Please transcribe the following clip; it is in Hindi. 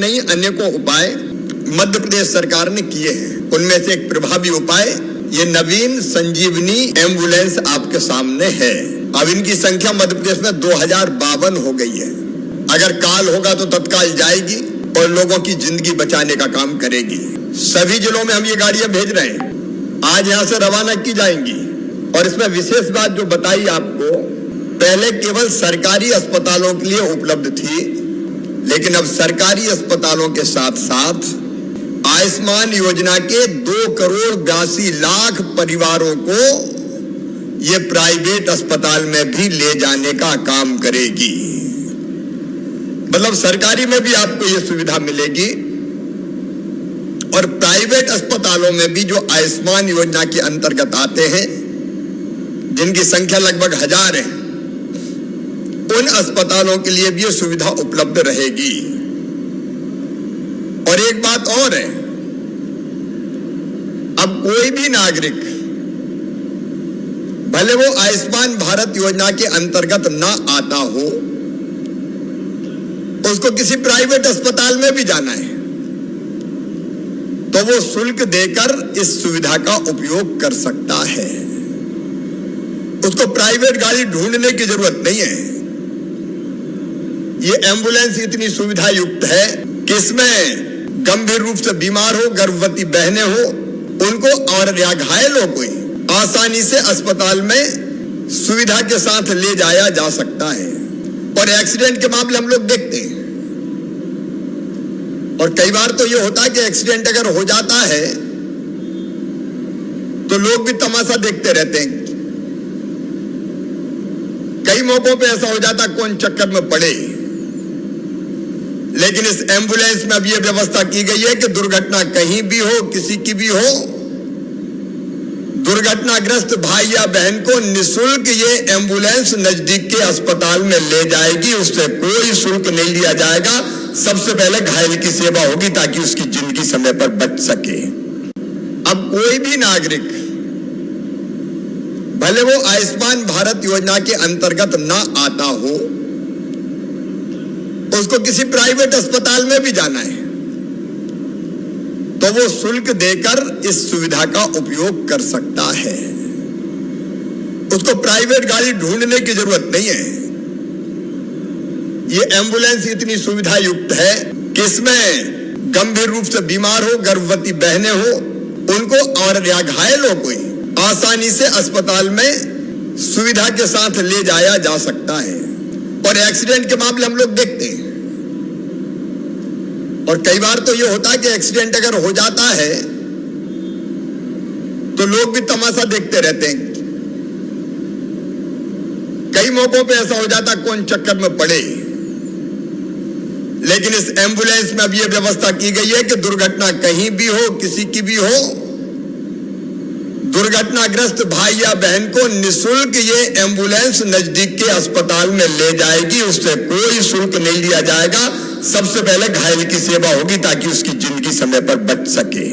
नहीं अनेकों उपाय मध्य प्रदेश सरकार ने किए हैं। उनमें से एक प्रभावी उपाय ये नवीन संजीवनी एम्बुलेंस आपके सामने है। अब इनकी संख्या मध्य प्रदेश में 2052 हो गई है। अगर काल होगा तो तत्काल जाएगी और लोगों की जिंदगी बचाने का काम करेगी। सभी जिलों में हम ये गाड़ियां भेज रहे हैं, आज यहाँ से रवाना की जाएंगी। और इसमें विशेष बात जो बताई आपको, पहले केवल सरकारी अस्पतालों के लिए उपलब्ध थी, लेकिन अब सरकारी अस्पतालों के साथ साथ आयुष्मान योजना के 2,82,00,000 परिवारों को ये प्राइवेट अस्पताल में भी ले जाने का काम करेगी। मतलब सरकारी में भी आपको ये सुविधा मिलेगी और प्राइवेट अस्पतालों में भी जो आयुष्मान योजना के अंतर्गत आते हैं, जिनकी संख्या लगभग 1000 है, उन अस्पतालों के लिए भी ये सुविधा उपलब्ध रहेगी। और एक बात और है, अब कोई भी नागरिक भले वो आयुष्मान भारत योजना के अंतर्गत ना आता हो, उसको किसी प्राइवेट अस्पताल में भी जाना है तो वो शुल्क देकर इस सुविधा का उपयोग कर सकता है। उसको प्राइवेट गाड़ी ढूंढने की जरूरत नहीं है। ये एम्बुलेंस इतनी सुविधा युक्त है कि इसमें गंभीर रूप से बीमार हो, गर्भवती बहनें हो, उनको और या घायल हो कोई, आसानी से अस्पताल में सुविधा के साथ ले जाया जा सकता है। और एक्सीडेंट के मामले हम लोग देखते हैं, और कई बार तो ये होता है कि एक्सीडेंट अगर हो जाता है तो लोग भी तमाशा देखते रहते हैं। कई मौकों पे ऐसा हो जाता कौन चक्कर में पड़े। लेकिन इस एम्बुलेंस में अब ये व्यवस्था की गई है कि दुर्घटना कहीं भी हो, किसी की भी हो, दुर्घटनाग्रस्त भाई या बहन को निःशुल्क ये एम्बुलेंस नजदीक के अस्पताल में ले जाएगी। उससे कोई शुल्क नहीं लिया जाएगा। सबसे पहले घायल की सेवा होगी ताकि उसकी जिंदगी समय पर बच सके। अब कोई भी नागरिक भले वो आयुष्मान भारत योजना के अंतर्गत ना आता हो, उसको किसी प्राइवेट अस्पताल में भी जाना है तो वो शुल्क देकर इस सुविधा का उपयोग कर सकता है। उसको प्राइवेट गाड़ी ढूंढने की जरूरत नहीं है। ये एम्बुलेंस इतनी सुविधा युक्त है कि इसमें गंभीर रूप से बीमार हो, गर्भवती बहनें हो, उनको और या घायल हो कोई, आसानी से अस्पताल में सुविधा के साथ ले जाया जा सकता है। और एक्सीडेंट के मामले हम लोग देखते हैं, और कई बार तो ये होता है कि एक्सीडेंट अगर हो जाता है तो लोग भी तमाशा देखते रहते हैं। कई मौकों पे ऐसा हो जाता कौन चक्कर में पड़े। लेकिन इस एम्बुलेंस में अब ये व्यवस्था की गई है कि दुर्घटना कहीं भी हो, किसी की भी हो, दुर्घटनाग्रस्त भाई या बहन को निःशुल्क ये एम्बुलेंस नजदीक के अस्पताल में ले जाएगी। उससे कोई शुल्क नहीं लिया जाएगा। सबसे पहले घायल की सेवा होगी ताकि उसकी जिंदगी समय पर बच सके।